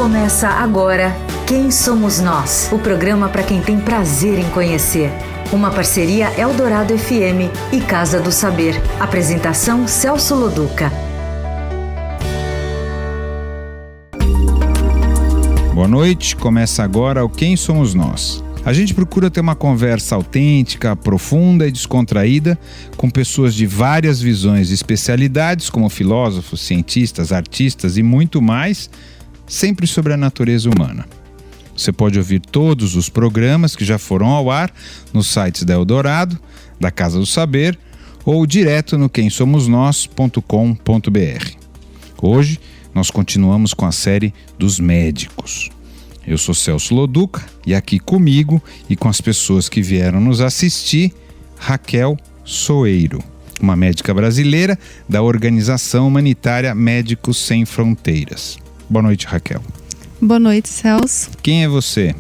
Começa agora Quem Somos Nós, o programa para quem tem prazer em conhecer. Uma parceria Eldorado FM e Casa do Saber. Apresentação Celso Loduca. Boa noite, começa agora o Quem Somos Nós. A gente procura ter uma conversa autêntica, profunda e descontraída com pessoas de várias visões e especialidades, como filósofos, cientistas, artistas e muito mais, sempre sobre a natureza humana. Você pode ouvir todos os programas que já foram ao ar nos sites da Eldorado, da Casa do Saber ou direto no quemsomosnós.com.br. Hoje nós continuamos com a série dos médicos. Eu sou Celso Loduca e aqui comigo e com as pessoas que vieram nos assistir, Raquel Soeiro, uma médica brasileira da organização humanitária Médicos Sem Fronteiras. Boa noite, Raquel. Boa noite, Celso. Quem é você?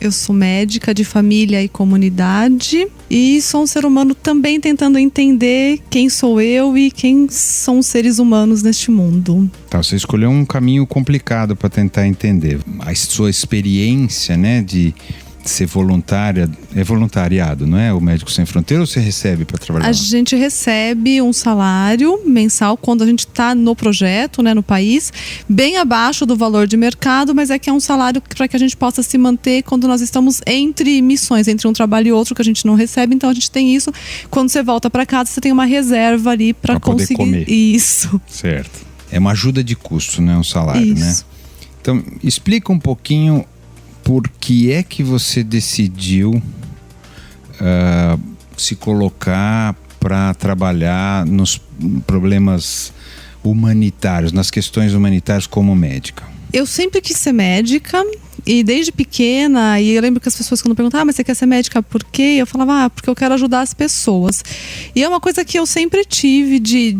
Eu sou médica de família e comunidade e sou um ser humano também tentando entender quem sou eu e quem são os seres humanos neste mundo. Tá, você escolheu um caminho complicado para tentar entender. A sua experiência, né, de ser voluntária, é voluntariado, não é? O Médicos Sem Fronteira, ou você recebe para trabalhar? A gente recebe um salário mensal quando a gente está no projeto, né, no país, bem abaixo do valor de mercado, mas é que é um salário para que a gente possa se manter quando nós estamos entre missões, entre um trabalho e outro que a gente não recebe, então a gente tem isso. Quando você volta para casa, você tem uma reserva ali para conseguir comer. Isso. Certo. É uma ajuda de custo, né? Um salário, isso, né? Então, explica um pouquinho por que é que você decidiu se colocar para trabalhar nos problemas humanitários, nas questões humanitárias como médica? Eu sempre quis ser médica e desde pequena, e eu lembro que as pessoas quando perguntavam, mas você quer ser médica por quê? Eu falava, porque eu quero ajudar as pessoas. E é uma coisa que eu sempre tive de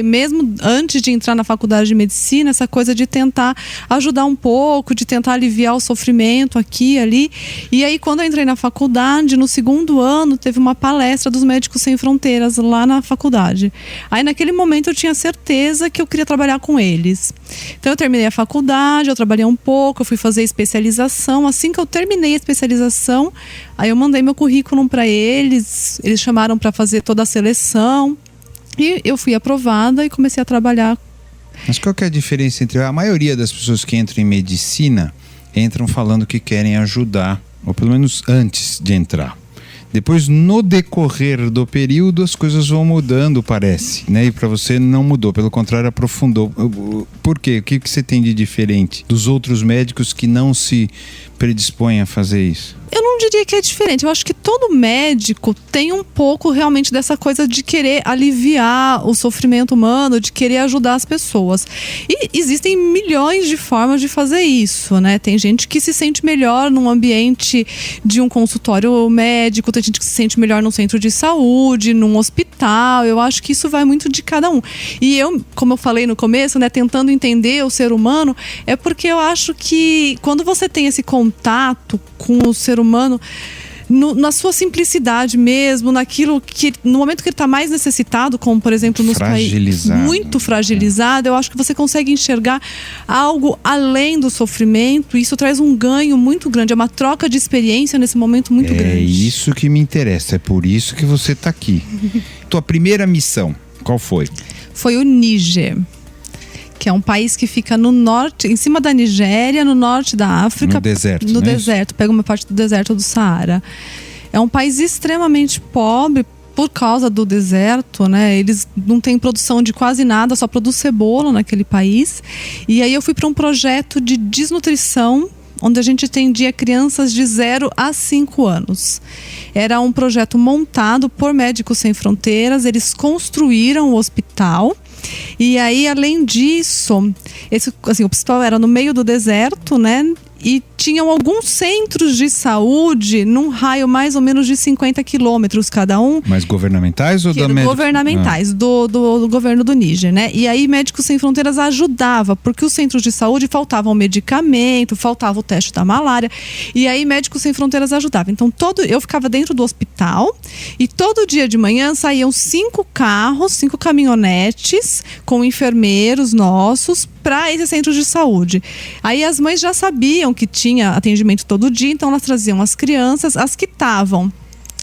mesmo antes de entrar na faculdade de medicina, essa coisa de tentar ajudar um pouco, de tentar aliviar o sofrimento aqui e ali. E aí quando eu entrei na faculdade, no segundo ano, teve uma palestra dos Médicos Sem Fronteiras lá na faculdade. Aí naquele momento eu tinha certeza que eu queria trabalhar com eles. Então eu terminei a faculdade, eu trabalhei um pouco, eu fui fazer especialização. Assim que eu terminei a especialização, aí eu mandei meu currículo para eles chamaram para fazer toda a seleção e eu fui aprovada e comecei a trabalhar. Mas qual que é a diferença entre a maioria das pessoas que entram em medicina entram falando que querem ajudar, ou pelo menos antes de entrar? Depois, no decorrer do período, as coisas vão mudando, parece, né? E para você não mudou, pelo contrário, aprofundou. Por quê? O que você tem de diferente dos outros médicos que não se predispõem a fazer isso? Eu não diria que é diferente. Eu acho que todo médico tem um pouco realmente dessa coisa de querer aliviar o sofrimento humano, de querer ajudar as pessoas. E existem milhões de formas de fazer isso, né? Tem gente que se sente melhor num ambiente de um consultório médico, tem gente que se sente melhor num centro de saúde, num hospital. Eu acho que isso vai muito de cada um. E eu, como eu falei no começo, né, tentando entender o ser humano, é porque eu acho que quando você tem esse contato com o ser humano, na sua simplicidade mesmo, naquilo que no momento que ele está mais necessitado, como por exemplo nos países muito fragilizado, eu acho que você consegue enxergar algo além do sofrimento. E isso traz um ganho muito grande, é uma troca de experiência nesse momento muito grande. É isso que me interessa, é por isso que você está aqui. Tua primeira missão, qual foi? Foi o Níger, que é um país que fica no norte, em cima da Nigéria, no norte da África. No deserto, No né? deserto, pega uma parte do deserto do Saara. É um país extremamente pobre por causa do deserto, né? Eles não têm produção de quase nada, só produz cebola naquele país. E aí eu fui para um projeto de desnutrição, onde a gente atendia crianças de 0 a 5 anos. Era um projeto montado por Médicos Sem Fronteiras, eles construíram o hospital. E aí, além disso, o hospital era no meio do deserto, né? E tinham alguns centros de saúde num raio mais ou menos de 50 quilômetros cada um. Mas governamentais ou da médica? Governamentais, do governo do Níger, né? E aí Médicos Sem Fronteiras ajudava, porque os centros de saúde faltavam medicamento, faltava o teste da malária. E aí Médicos Sem Fronteiras ajudava. Então eu ficava dentro do hospital e todo dia de manhã saíam 5 carros, 5 caminhonetes com enfermeiros nossos para esse centro de saúde. Aí as mães já sabiam que tinha atendimento todo dia, então elas traziam as crianças, as que estavam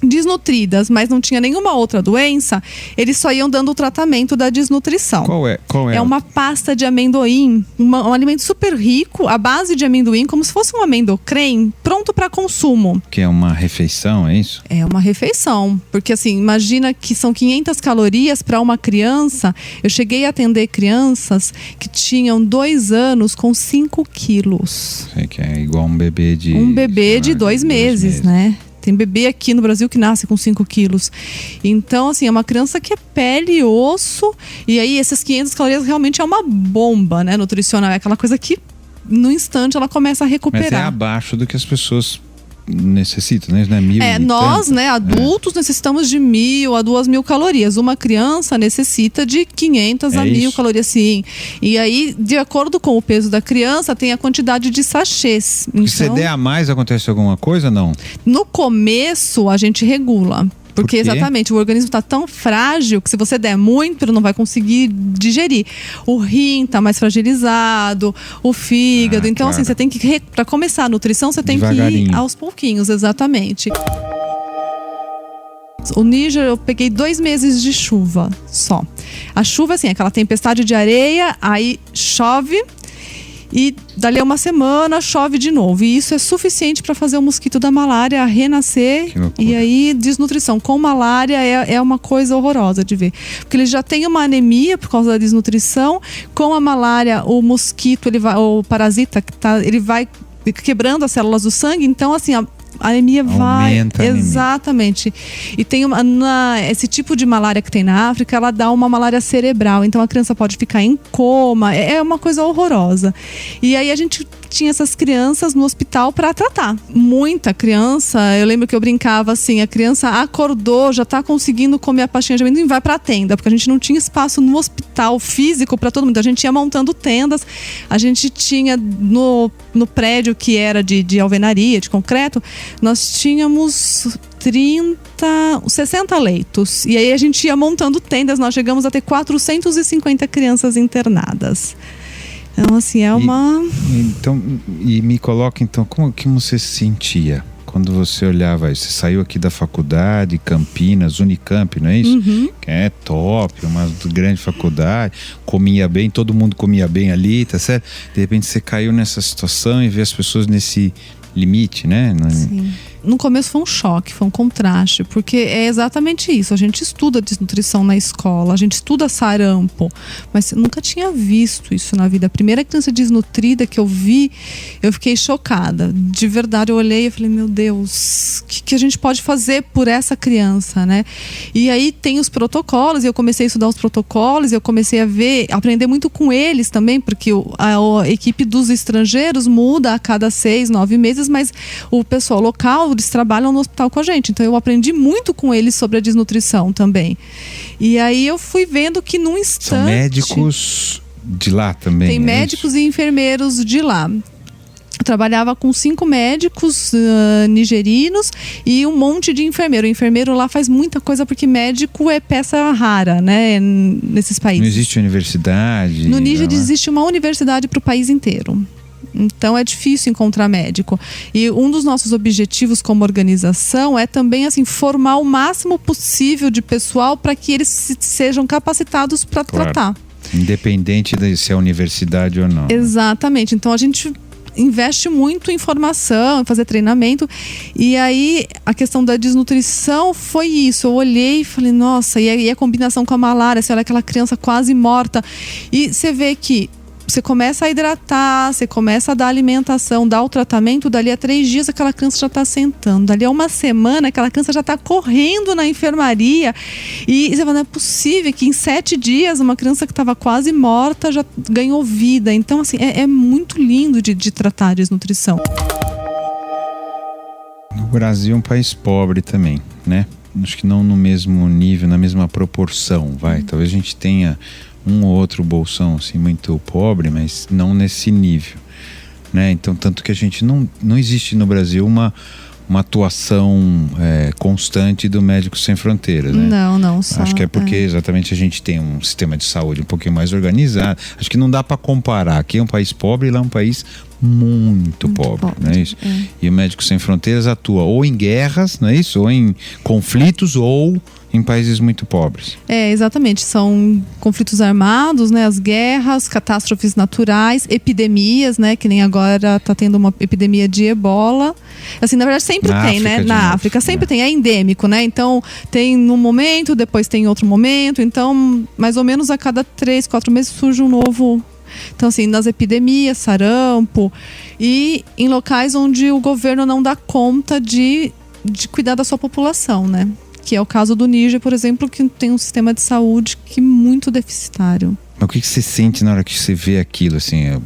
desnutridas, mas não tinha nenhuma outra doença, eles só iam dando o tratamento da desnutrição. Qual é? É uma pasta de amendoim, um alimento super rico, à base de amendoim, como se fosse um amendocrem, pronto para consumo. Que é uma refeição, é isso? É uma refeição, porque assim, imagina que são 500 calorias para uma criança. Eu cheguei a atender crianças que tinham 2 anos com 5 quilos. Sei que é igual um bebê de... Um bebê de 2 meses, né? Tem bebê aqui no Brasil que nasce com 5 quilos. Então, assim, é uma criança que é pele e osso. E aí, essas 500 calorias realmente é uma bomba, né, nutricional. É aquela coisa que, no instante, ela começa a recuperar. Mas é abaixo do que as pessoas necessitam, né? Não é 1.000 nós, tanto. né, adultos, necessitamos de 1.000 a 2.000 calorias. Uma criança necessita de 500 a 1.000 calorias, sim. E aí, de acordo com o peso da criança, tem a quantidade de sachês. Então, se você der a mais, acontece alguma coisa, não? No começo, a gente regula. Porque exatamente, o organismo está tão frágil que se você der muito, ele não vai conseguir digerir. O rim está mais fragilizado, o fígado. Então, claro, assim, você tem que, para começar a nutrição, você tem que ir aos pouquinhos, exatamente. O Níger, eu peguei 2 meses de chuva só. A chuva, assim, é aquela tempestade de areia, aí chove. E dali a uma semana chove de novo. E isso é suficiente para fazer o mosquito da malária renascer. E aí, desnutrição com malária é uma coisa horrorosa de ver. Porque ele já tem uma anemia por causa da desnutrição. Com a malária, o mosquito, o parasita, ele vai quebrando as células do sangue. Então, assim, a anemia vai. Exatamente. E tem esse tipo de malária que tem na África, ela dá uma malária cerebral. Então a criança pode ficar em coma. É uma coisa horrorosa. E aí a gente tinha essas crianças no hospital para tratar. Muita criança, eu lembro que eu brincava assim, a criança acordou, já tá conseguindo comer a pastinha de amendoim, vai pra tenda, porque a gente não tinha espaço no hospital físico para todo mundo. A gente ia montando tendas, a gente tinha no prédio que era de alvenaria, de concreto, nós tínhamos 60 leitos. E aí a gente ia montando tendas, nós chegamos a ter 450 crianças internadas. Então, assim, E me coloca, então, como que você se sentia quando você olhava isso? Você saiu aqui da faculdade, Campinas, Unicamp, não é isso? Uhum. Que é top, uma grande faculdade, comia bem, todo mundo comia bem ali, tá certo? De repente você caiu nessa situação e vê as pessoas nesse limite, né? Sim. No começo foi um choque, foi um contraste, porque é exatamente isso. A gente estuda desnutrição na escola, a gente estuda sarampo, mas eu nunca tinha visto isso na vida. A primeira criança desnutrida que eu vi, eu fiquei chocada. De verdade, eu olhei e falei, meu Deus, o que a gente pode fazer por essa criança, né? E aí tem os protocolos, e eu comecei a estudar os protocolos, e eu comecei a aprender muito com eles também, porque a equipe dos estrangeiros muda a cada 6, 9 meses, mas o pessoal local, eles trabalham no hospital com a gente. Então eu aprendi muito com eles sobre a desnutrição também. E aí eu fui vendo que num instante... São médicos de lá também? Tem médicos e enfermeiros de lá. Eu trabalhava com 5 médicos nigerinos e um monte de enfermeiro. O enfermeiro lá faz muita coisa porque médico é peça rara, né, nesses países. Não existe universidade? No Níger existe uma universidade para o país inteiro. Então é difícil encontrar médico. E um dos nossos objetivos como organização é também assim, formar o máximo possível de pessoal para que eles sejam capacitados para tratar. Independente de se é universidade ou não. Exatamente. Então a gente investe muito em formação, em fazer treinamento. E aí a questão da desnutrição foi isso. Eu olhei e falei, nossa, e aí a combinação com a malária, você olha aquela criança quase morta. E você vê que você começa a hidratar, você começa a dar alimentação, dar o tratamento, dali a 3 dias aquela criança já está sentando. Dali a uma semana aquela criança já está correndo na enfermaria. E você fala, não é possível que em 7 dias uma criança que estava quase morta já ganhou vida. Então, assim, é muito lindo de tratar a desnutrição. O Brasil é um país pobre também, né? Acho que não no mesmo nível, na mesma proporção, vai. Talvez a gente tenha um ou outro bolsão assim muito pobre, mas não nesse nível, né? Então, tanto que a gente não existe no Brasil uma uma atuação constante do Médicos Sem Fronteiras, né? Não. Acho que é porque exatamente a gente tem um sistema de saúde um pouquinho mais organizado. Acho que não dá para comparar. Aqui é um país pobre e lá é um país muito pobre, não é isso? E o Médicos Sem Fronteiras atua ou em guerras, não é isso? Ou em conflitos ou em países muito pobres. Exatamente. São conflitos armados, né? As guerras, catástrofes naturais, epidemias, né? Que nem agora está tendo uma epidemia de ebola. Assim, na verdade sempre tem, né? Na África sempre tem, é endêmico, né? Então tem num momento, depois tem outro momento. Então, mais ou menos a cada 3, 4 meses surge um novo. Então, assim, nas epidemias, sarampo, e em locais onde o governo não dá conta de cuidar da sua população, né? Que é o caso do Níger, por exemplo, que tem um sistema de saúde que é muito deficitário. Mas o que você sente na hora que você vê aquilo, assim?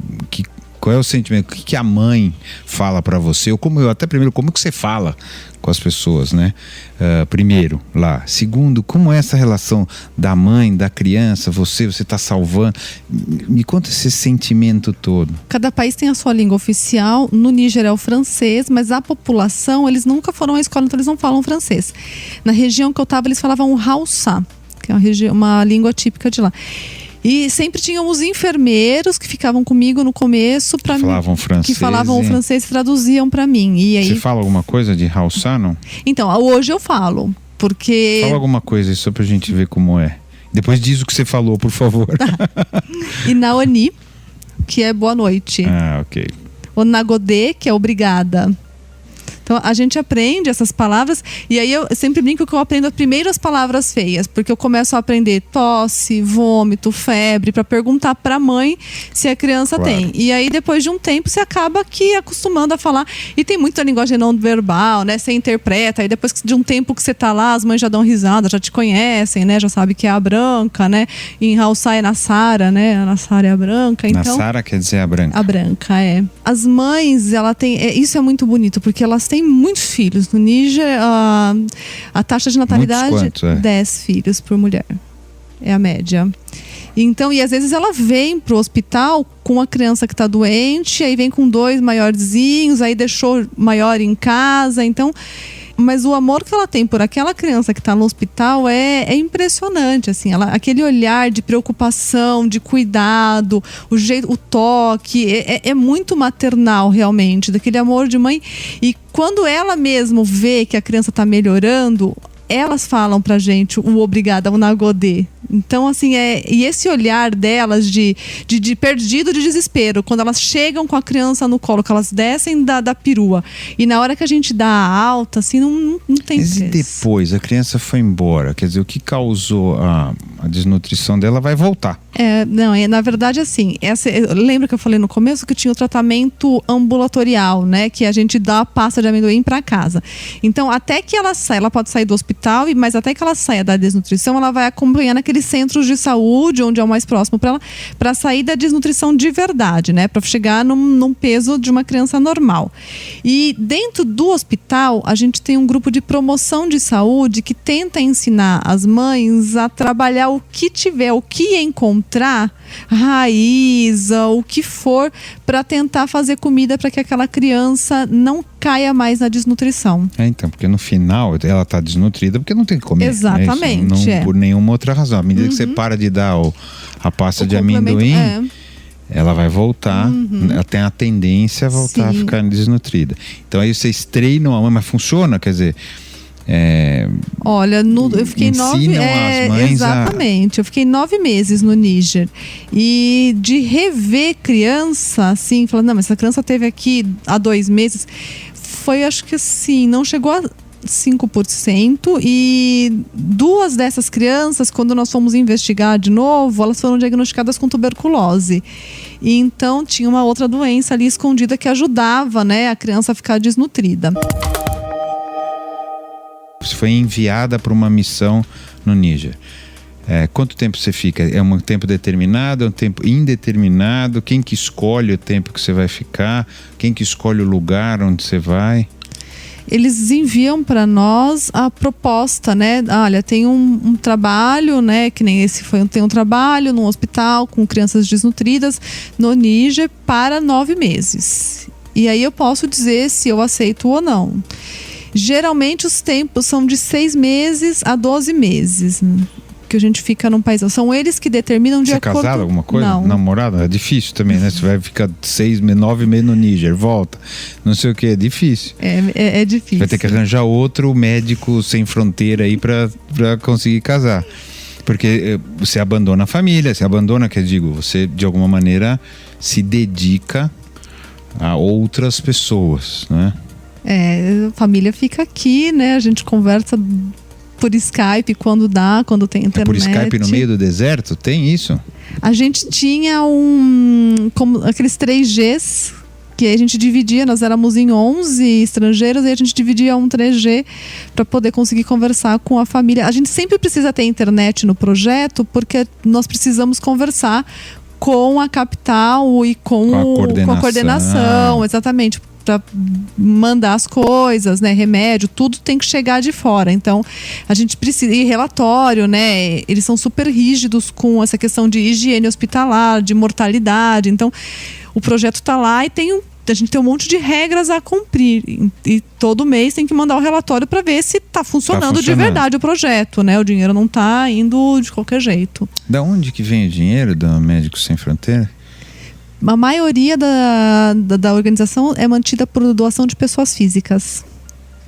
Qual é o sentimento? O que a mãe fala para você? Ou como que você fala com as pessoas, né? Primeiro, lá. Segundo, como é essa relação da mãe, da criança, você está salvando? Me conta esse sentimento todo. Cada país tem a sua língua oficial. No Níger é o francês, mas a população, eles nunca foram à escola, então eles não falam francês. Na região que eu estava, eles falavam o Hausa, que é uma língua típica de lá. E sempre tínhamos enfermeiros que ficavam comigo no começo que falavam o francês e traduziam para mim. E aí, você fala alguma coisa de Hausa, não? Então, hoje eu falo, porque... Fala alguma coisa só pra gente ver como é. Depois diz o que você falou, por favor. E Naoni, que é boa noite. Ok. O Nagodê, que é obrigada. Então a gente aprende essas palavras e aí eu sempre brinco que eu aprendo primeiro as palavras feias, porque eu começo a aprender tosse, vômito, febre, para perguntar para a mãe se a criança tem. E aí depois de um tempo você acaba aqui acostumando a falar. E tem muita linguagem não verbal, né? Você interpreta, aí depois de um tempo que você tá lá, as mães já dão risada, já te conhecem, né? Já sabe que é a branca, né? Em Hausa é Nassara, né? A Nassara é a branca. Então, Nassara quer dizer a branca. A branca, é. As mães, ela tem... isso é muito bonito, porque elas têm muitos filhos. No Níger, a taxa de natalidade é 10 filhos por mulher. É a média. Então, e às vezes ela vem pro hospital com a criança que está doente, aí vem com 2 maiorzinhos, aí deixou maior em casa. Então, mas o amor que ela tem por aquela criança que está no hospital é impressionante, assim, aquele olhar de preocupação, de cuidado, o toque, é muito maternal realmente, daquele amor de mãe. E quando ela mesmo vê que a criança está melhorando, elas falam pra gente o obrigada, o nagodê. Então, assim, e esse olhar delas de perdido, de desespero, quando elas chegam com a criança no colo, que elas descem da perua, e na hora que a gente dá a alta, assim, não tem preço. E depois a criança foi embora, quer dizer, o que causou a desnutrição dela vai voltar. Na verdade, assim, lembra que eu falei no começo que tinha o tratamento ambulatorial, né? Que a gente dá a pasta de amendoim para casa. Então, até que ela saia, ela pode sair do hospital, mas até que ela saia da desnutrição, ela vai acompanhar naqueles centros de saúde, onde é o mais próximo para ela, para sair da desnutrição de verdade, né? Para chegar num peso de uma criança normal. E dentro do hospital, a gente tem um grupo de promoção de saúde que tenta ensinar as mães a trabalhar o que tiver, o que encontrar, raiz, o que for, para tentar fazer comida para que aquela criança não caia mais na desnutrição. Então, porque no final ela está desnutrida porque não tem que comer. Exatamente. Não por nenhuma outra razão. À medida que você para de dar a pasta de amendoim, ela vai voltar, ela tem a tendência a voltar a ficar desnutrida. Então aí vocês treinam a mãe, mas funciona? Quer dizer... Olha, eu fiquei exatamente, eu fiquei 9 meses no Níger e de rever criança, assim, falando, não, mas essa criança teve aqui há 2 meses, foi, acho que assim, não chegou a 5%, e 2 dessas crianças, quando nós fomos investigar de novo, elas foram diagnosticadas com tuberculose. E então tinha uma outra doença ali escondida que ajudava, né, a criança a ficar desnutrida. Você foi enviada para uma missão no Níger. Quanto tempo você fica? É um tempo determinado? É um tempo indeterminado? Quem que escolhe o tempo que você vai ficar? Quem que escolhe o lugar onde você vai? Eles enviam para nós a proposta, né? Olha, tem um trabalho, né? Que nem esse tem um trabalho num hospital com crianças desnutridas no Níger para 9 meses. E aí eu posso dizer se eu aceito ou não. Geralmente os tempos são de 6 meses a 12 meses. Que a gente fica num país. São eles que determinam de acordo... Você é casado, alguma coisa? Não. Namorado? É difícil também, né? Você vai ficar 9 meses no Níger, volta. Não sei o que, é difícil. É difícil. Vai ter que arranjar outro médico sem fronteira aí pra conseguir casar. Porque você abandona a família, você de alguma maneira se dedica a outras pessoas, né? A família fica aqui, né? A gente conversa por Skype quando dá, quando tem internet. Por Skype no meio do deserto? Tem isso? A gente tinha como aqueles 3Gs que a gente dividia, nós éramos em 11 estrangeiros e a gente dividia um 3G para poder conseguir conversar com a família. A gente sempre precisa ter internet no projeto porque nós precisamos conversar com a capital e com a coordenação, exatamente, para mandar as coisas, né, remédio, tudo tem que chegar de fora. Então, a gente precisa, e relatório, né, eles são super rígidos com essa questão de higiene hospitalar, de mortalidade. Então, o projeto está lá e a gente tem um monte de regras a cumprir e todo mês tem que mandar o relatório para ver se está funcionando de verdade o projeto, né? O dinheiro não está indo de qualquer jeito. Da onde que vem o dinheiro do Médicos Sem Fronteira? A maioria da organização é mantida por doação de pessoas físicas.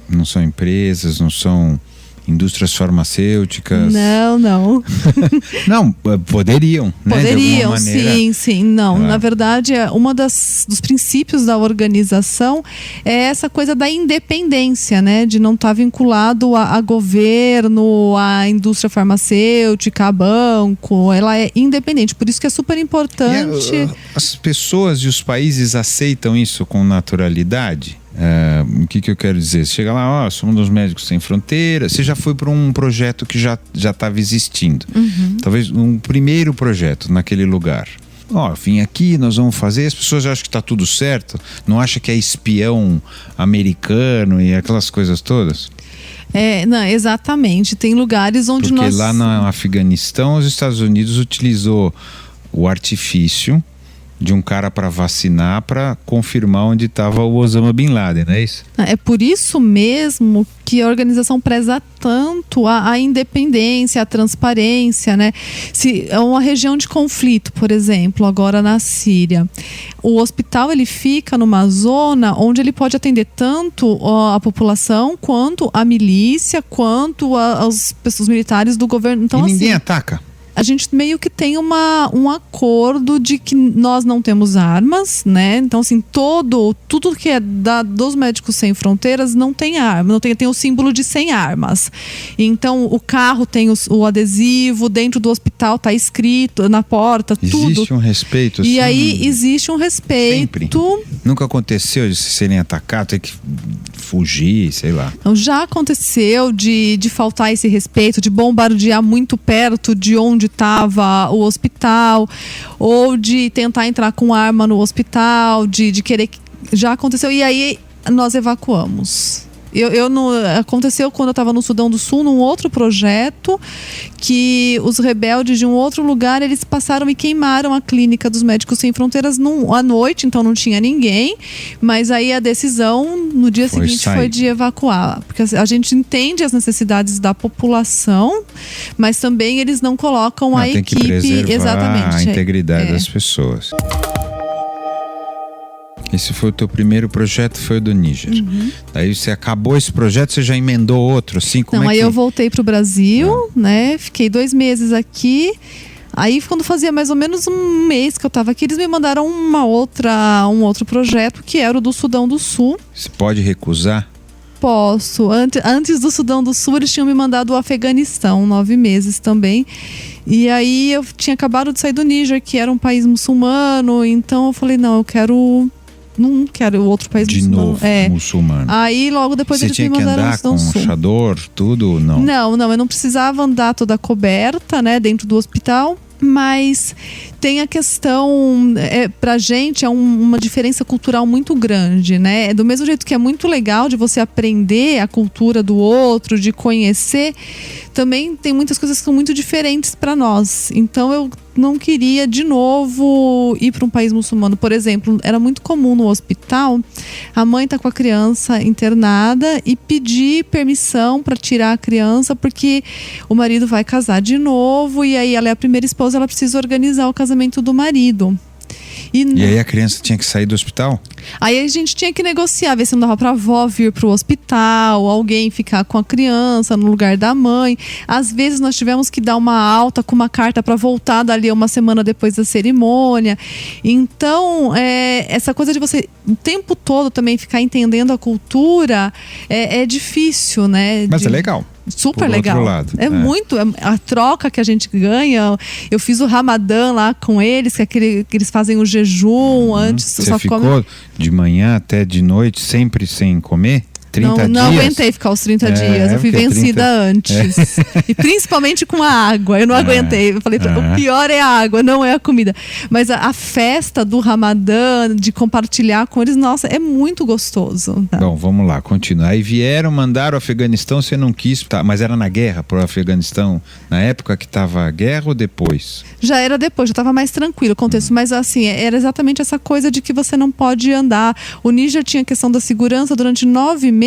Não são empresas, não são indústrias farmacêuticas? Não. Não, poderiam, né? Poderiam, sim. Não, Ah. Na verdade, dos princípios da organização é essa coisa da independência, né? De não estar vinculado a governo, à indústria farmacêutica, a banco. Ela é independente, por isso que é super importante. As pessoas e os países aceitam isso com naturalidade? O que eu quero dizer? Você chega lá, somos dos Médicos Sem Fronteiras. Você já foi para um projeto que já estava existindo. Uhum. Talvez um primeiro projeto naquele lugar. Vim aqui, nós vamos fazer. As pessoas acham que está tudo certo. Não acham que é espião americano e aquelas coisas todas? Não, exatamente. Tem lugares onde Porque lá no Afeganistão, os Estados Unidos utilizou o artifício de um cara para vacinar, para confirmar onde estava o Osama Bin Laden, não é isso? É por isso mesmo que a organização preza tanto a independência, a transparência, né? Se é uma região de conflito, por exemplo, agora na Síria, o hospital ele fica numa zona onde ele pode atender tanto a população, quanto a milícia, quanto as pessoas militares do governo. Então, e ninguém ataca? A gente meio que tem um acordo de que nós não temos armas, né? Então, assim, tudo que é dos Médicos Sem Fronteiras não tem arma, tem o símbolo de sem armas. Então, o carro tem o adesivo, dentro do hospital tá escrito, na porta, tudo. Existe um respeito, assim? E aí, existe um respeito. Sempre. Nunca aconteceu de serem atacados, ter que fugir, sei lá. Então, já aconteceu de faltar esse respeito, de bombardear muito perto de onde estava o hospital, ou de tentar entrar com arma no hospital, de querer... Já aconteceu, e aí nós evacuamos. Aconteceu quando eu estava no Sudão do Sul, num outro projeto, que os rebeldes de um outro lugar, eles passaram e queimaram a clínica dos Médicos Sem Fronteiras à noite, então não tinha ninguém, mas aí a decisão no dia seguinte foi de evacuar, porque a gente entende as necessidades da população, mas também eles não colocam a equipe... Tem que preservar exatamente, a integridade das pessoas. Esse foi o teu primeiro projeto, foi o do Níger. Uhum. Daí você acabou esse projeto, você já emendou outro, assim? Como aí eu voltei pro Brasil, né? Fiquei 2 meses aqui. Aí, quando fazia mais ou menos um mês que eu estava aqui, eles me mandaram um outro projeto, que era o do Sudão do Sul. Você pode recusar? Posso. Antes do Sudão do Sul, eles tinham me mandado o Afeganistão, 9 meses também. E aí, eu tinha acabado de sair do Níger, que era um país muçulmano. Então, eu falei, não quero outro país de muçulmano. Novo, muçulmano. Aí logo depois você eles me mandaram o Sudão do Sul. Você tinha que andar com chador, tudo? Não, eu não precisava andar toda coberta, né, dentro do hospital. Mas tem a questão, pra gente é uma diferença cultural muito grande, né? Do mesmo jeito que é muito legal de você aprender a cultura do outro, de conhecer, também tem muitas coisas que são muito diferentes para nós. Então eu não queria de novo ir para um país muçulmano. Por exemplo, era muito comum no hospital a mãe tá com a criança internada e pedir permissão para tirar a criança porque o marido vai casar de novo e aí ela é a primeira esposa, ela precisa organizar o casamento do marido. E aí a criança tinha que sair do hospital? Aí a gente tinha que negociar, ver se não dava pra avó vir pro hospital, alguém ficar com a criança no lugar da mãe. Às vezes nós tivemos que dar uma alta com uma carta para voltar dali uma semana depois da cerimônia. Então, essa coisa de você o tempo todo também ficar entendendo a cultura é difícil, né? Mas é legal. Super legal. Lado. Muito. A troca que a gente ganha. Eu fiz o Ramadã lá com eles, que eles fazem o jejum antes. Você ficou de manhã até de noite sempre sem comer? 30 dias? Não aguentei ficar os 30 dias. Eu fui vencida antes. E principalmente com a água. Eu não aguentei. Eu falei, o pior é a água, não é a comida. Mas a festa do Ramadã, de compartilhar com eles, nossa, é muito gostoso. Tá? Bom, vamos lá, continua. Aí mandaram o Afeganistão, você não quis, mas era na guerra pro Afeganistão? Na época que tava a guerra ou depois? Já era depois, já tava mais tranquilo o contexto. Mas assim, era exatamente essa coisa de que você não pode andar. O Níger tinha a questão da segurança durante 9 meses.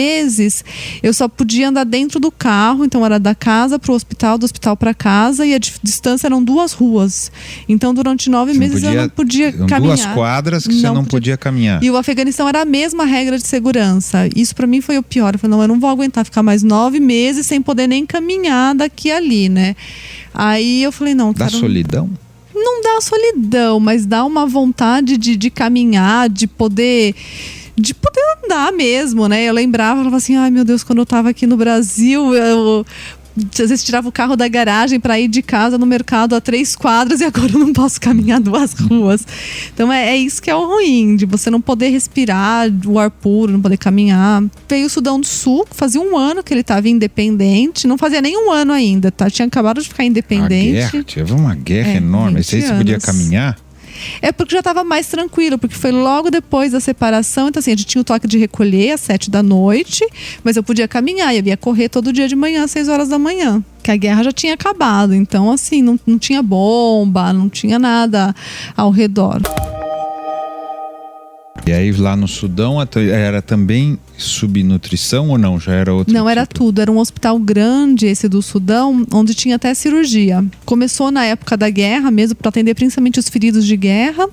Eu só podia andar dentro do carro, então era da casa pro hospital, do hospital para casa, e a distância eram 2 ruas. Então durante 9 meses eu não podia caminhar. 2 quadras que você não podia caminhar. E o Afeganistão era a mesma regra de segurança. Isso para mim foi o pior. Eu falei, não, eu não vou aguentar ficar mais 9 meses sem poder nem caminhar daqui a ali, né? Aí eu falei, não, dá solidão? Não dá solidão, mas dá uma vontade de caminhar, de poder andar mesmo, né? Eu lembrava, eu falava assim, ai meu Deus, quando eu tava aqui no Brasil, eu às vezes tirava o carro da garagem para ir de casa no mercado a 3 quadras e agora eu não posso caminhar 2 ruas. Então é isso que é o ruim, de você não poder respirar o ar puro, não poder caminhar. Veio o Sudão do Sul, fazia 1 ano que ele estava independente, não fazia nem 1 ano ainda, tá? Tinha acabado de ficar independente. Teve uma guerra enorme, aí você podia caminhar? É porque já estava mais tranquilo, porque foi logo depois da separação. Então assim, a gente tinha o toque de recolher às 7 da noite, mas eu podia caminhar, eu ia correr todo dia de manhã às 6 horas da manhã, que a guerra já tinha acabado. Então assim, não tinha bomba, não tinha nada ao redor. E aí lá no Sudão era também subnutrição ou não? Já era outro Não, era tudo. Era um hospital grande, esse do Sudão, onde tinha até cirurgia. Começou na época da guerra mesmo, para atender principalmente os feridos de guerra.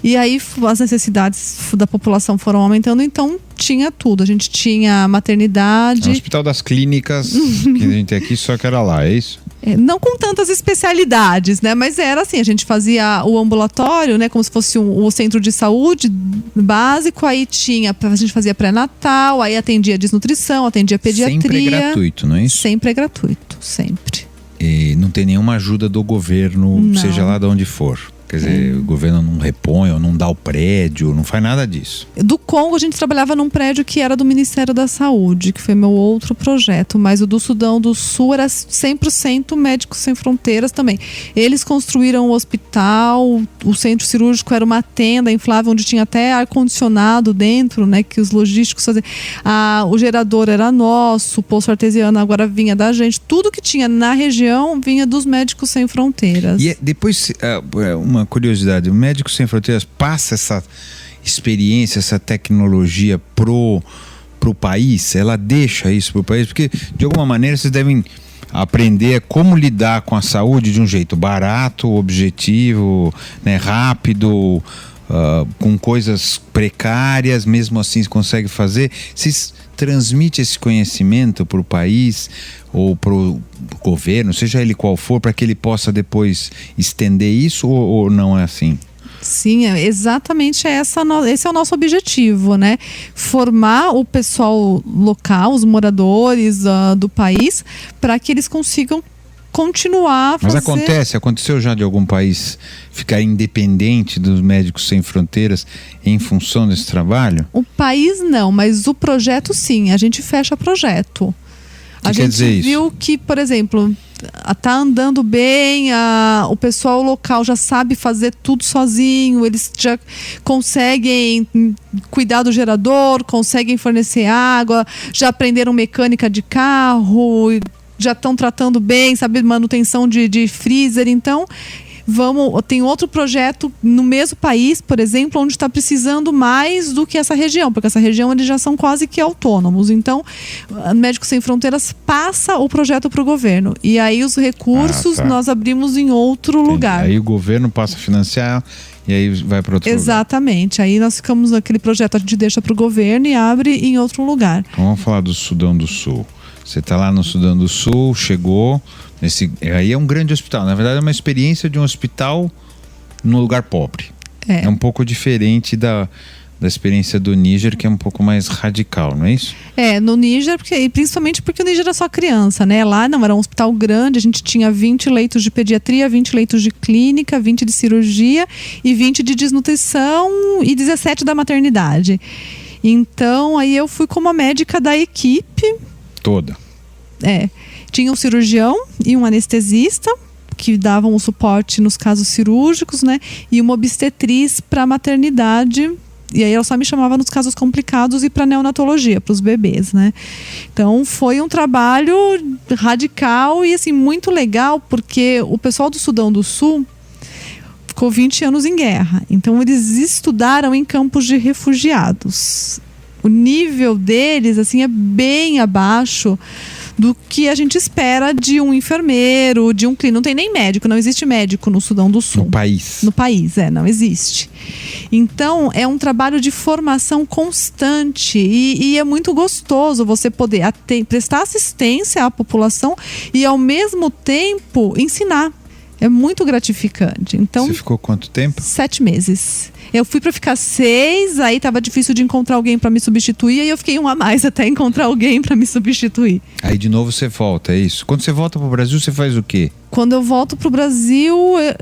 E aí as necessidades da população foram aumentando, então tinha tudo. A gente tinha maternidade. É o Hospital das Clínicas que a gente tem aqui, só que era lá, é isso? Não com tantas especialidades, né? Mas era assim, a gente fazia o ambulatório, né? Como se fosse o centro de saúde básico. Aí a gente fazia pré-natal, aí atendia desnutrição, atendia pediatria. Sempre é gratuito, não é isso? Sempre é gratuito, sempre. E não tem nenhuma ajuda do governo, não. Seja lá de onde for. Quer dizer, o governo não repõe ou não dá o prédio, não faz nada disso. Do Congo, a gente trabalhava num prédio que era do Ministério da Saúde, que foi meu outro projeto. Mas o do Sudão do Sul era 100% Médicos Sem Fronteiras também. Eles construíram o hospital, o centro cirúrgico era uma tenda inflável, onde tinha até ar-condicionado dentro, né? Que os logísticos faziam. O gerador era nosso, o poço artesiano agora vinha da gente. Tudo que tinha na região vinha dos Médicos Sem Fronteiras. E depois, uma curiosidade, o Médicos Sem Fronteiras passa essa experiência, essa tecnologia pro país? Ela deixa isso pro país? Porque de alguma maneira vocês devem aprender como lidar com a saúde de um jeito barato, objetivo, né, rápido, com coisas precárias, mesmo assim você consegue fazer. Vocês transmitem esse conhecimento para o país ou para o governo, seja ele qual for, para que ele possa depois estender isso, ou não é assim? Sim, exatamente esse é o nosso objetivo, né? Formar o pessoal local, os moradores do país, para que eles consigam continuar a fazer. Mas aconteceu já de algum país ficar independente dos Médicos Sem Fronteiras em função desse trabalho? O país não, mas o projeto sim, a gente fecha projeto. A gente viu que, por exemplo, tá andando bem, o pessoal local já sabe fazer tudo sozinho, eles já conseguem cuidar do gerador, conseguem fornecer água, já aprenderam mecânica de carro, já estão tratando bem, sabe, manutenção de freezer. Então tem outro projeto no mesmo país, por exemplo, onde está precisando mais do que essa região, porque essa região eles já são quase que autônomos. Então, Médicos Sem Fronteiras passa o projeto para o governo. E aí os recursos nós abrimos em outro lugar. Aí o governo passa a financiar e aí vai para outro lugar. Exatamente. Aí nós ficamos naquele projeto, a gente deixa para o governo e abre em outro lugar. Então, vamos falar do Sudão do Sul. Você está lá no Sudão do Sul, chegou... Aí é um grande hospital. Na verdade, é uma experiência de um hospital num lugar pobre. É um pouco diferente da experiência do Níger, que é um pouco mais radical, não é isso? No Níger, principalmente porque o Níger era só criança, né? Lá não, era um hospital grande, a gente tinha 20 leitos de pediatria, 20 leitos de clínica, 20 de cirurgia e 20 de desnutrição e 17 da maternidade. Então, aí eu fui como a médica da equipe. Toda. Tinha um cirurgião e um anestesista que davam o suporte nos casos cirúrgicos, né? E uma obstetriz para maternidade. E aí ela só me chamava nos casos complicados e para neonatologia, para os bebês, né? Então foi um trabalho radical e assim muito legal, porque o pessoal do Sudão do Sul ficou 20 anos em guerra. Então eles estudaram em campos de refugiados. O nível deles assim é bem abaixo do que a gente espera de um enfermeiro, de um clínico. Não tem nem médico, não existe médico no Sudão do Sul. No país. No país, não existe. Então, é um trabalho de formação constante e é muito gostoso você poder prestar assistência à população e, ao mesmo tempo, ensinar. É muito gratificante. Então, você ficou quanto tempo? 7 meses. Eu fui para ficar 6, aí tava difícil de encontrar alguém para me substituir, aí eu fiquei 1 a mais até encontrar alguém para me substituir. Aí de novo você volta, é isso? Quando você volta pro Brasil, você faz o quê? Quando eu volto pro Brasil,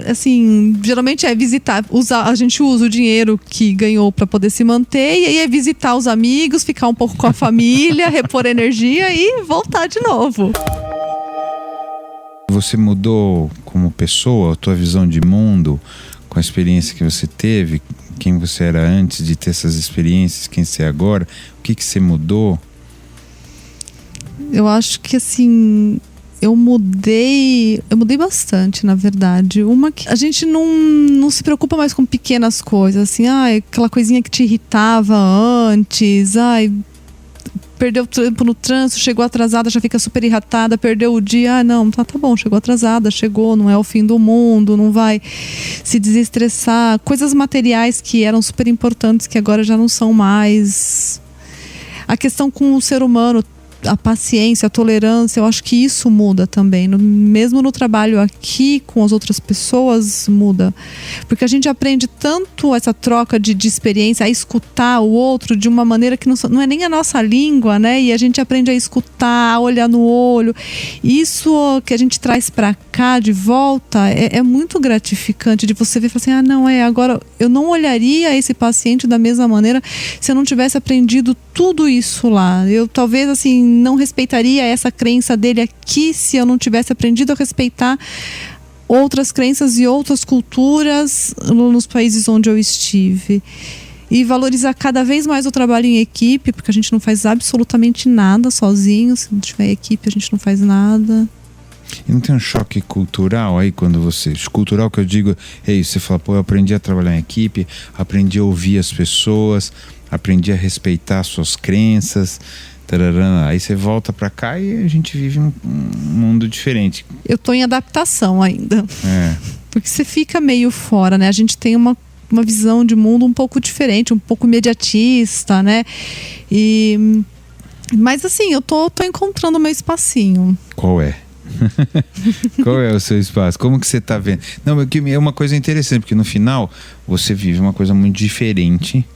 assim, geralmente é visitar, a gente usa o dinheiro que ganhou para poder se manter, e aí é visitar os amigos, ficar um pouco com a família, repor energia e voltar de novo. Você mudou como pessoa, a tua visão de mundo, com a experiência que você teve, quem você era antes de ter essas experiências, quem você é agora, o que você mudou? Eu acho que assim, eu mudei bastante, na verdade. Uma que a gente não se preocupa mais com pequenas coisas, assim, aquela coisinha que te irritava antes, perdeu tempo no trânsito, chegou atrasada, já fica super irritada, perdeu o dia, não, tá bom, chegou atrasada, chegou, não é o fim do mundo, não vai se desestressar. Coisas materiais que eram super importantes, que agora já não são mais. A questão com o ser humano, a paciência, a tolerância, eu acho que isso muda também. Mesmo no trabalho aqui com as outras pessoas, muda. Porque a gente aprende tanto essa troca de experiência, a escutar o outro de uma maneira que não é nem a nossa língua, né? E a gente aprende a escutar, a olhar no olho. Isso que a gente traz pra cá de volta é muito gratificante de você ver e falar assim, agora eu não olharia esse paciente da mesma maneira se eu não tivesse aprendido tudo isso lá. Eu talvez assim não respeitaria essa crença dele aqui se eu não tivesse aprendido a respeitar outras crenças e outras culturas nos países onde eu estive. E valorizar cada vez mais o trabalho em equipe, porque a gente não faz absolutamente nada sozinho. Se não tiver equipe, a gente não faz nada. E não tem um choque cultural aí quando você... Cultural que eu digo é isso, você fala, eu aprendi a trabalhar em equipe, aprendi a ouvir as pessoas, aprendi a respeitar suas crenças... Aí você volta pra cá e a gente vive um mundo diferente. Eu tô em adaptação ainda. Porque você fica meio fora, né? A gente tem uma visão de mundo um pouco diferente, um pouco imediatista, né? Mas assim, eu tô encontrando o meu espacinho. Qual é? Qual é o seu espaço? Como que você tá vendo? Não, é uma coisa interessante, porque no final você vive uma coisa muito diferente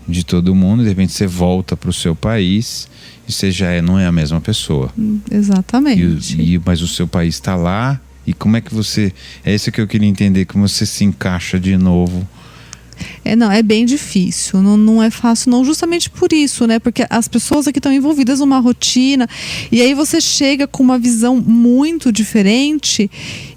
de todo mundo. De repente você volta pro seu país e você já não é a mesma pessoa. Exatamente. Mas o seu país está lá. E como é que você... É isso que eu queria entender, como você se encaixa de novo Não, é bem difícil, não é fácil não, justamente por isso, né? Porque as pessoas aqui estão envolvidas numa rotina e aí você chega com uma visão muito diferente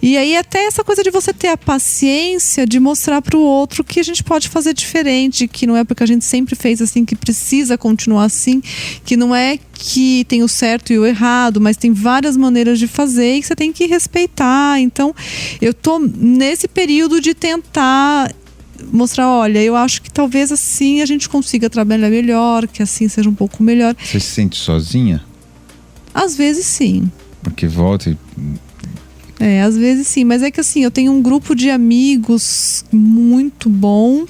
e aí até essa coisa de você ter a paciência de mostrar para o outro que a gente pode fazer diferente, que não é porque a gente sempre fez assim que precisa continuar assim, que não é que tem o certo e o errado, mas tem várias maneiras de fazer e que você tem que respeitar. Então, eu tô nesse período de tentar mostrar, olha, eu acho que talvez assim a gente consiga trabalhar melhor, que assim seja um pouco melhor. Você se sente sozinha? Às vezes sim. Porque volta e... às vezes sim, mas é que assim, eu tenho um grupo de amigos muito bom,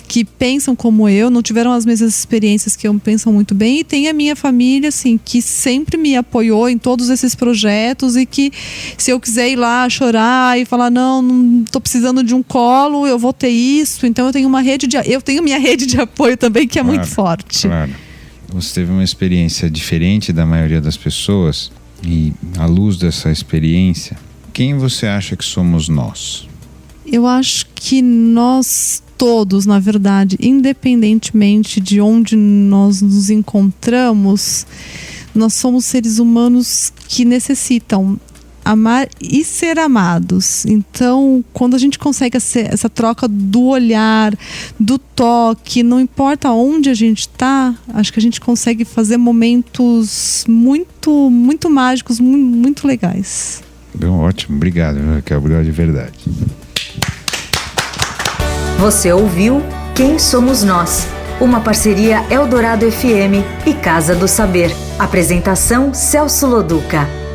que pensam como eu, não tiveram as mesmas experiências que eu, pensam muito bem, e tem a minha família, assim, que sempre me apoiou em todos esses projetos e que se eu quiser ir lá chorar e falar, não tô precisando de um colo, eu vou ter isso, então eu tenho minha rede de apoio também, que é muito forte. Claro. Você teve uma experiência diferente da maioria das pessoas e à luz dessa experiência, quem você acha que somos nós? Eu acho que nós todos, na verdade, independentemente de onde nós nos encontramos, nós somos seres humanos que necessitam amar e ser amados. Então, quando a gente consegue essa troca do olhar, do toque, não importa onde a gente está, acho que a gente consegue fazer momentos muito, muito mágicos, muito legais. Bem, ótimo, obrigado, Raquel, obrigado de verdade. Você ouviu Quem Somos Nós? Uma parceria Eldorado FM e Casa do Saber. Apresentação Celso Loduca.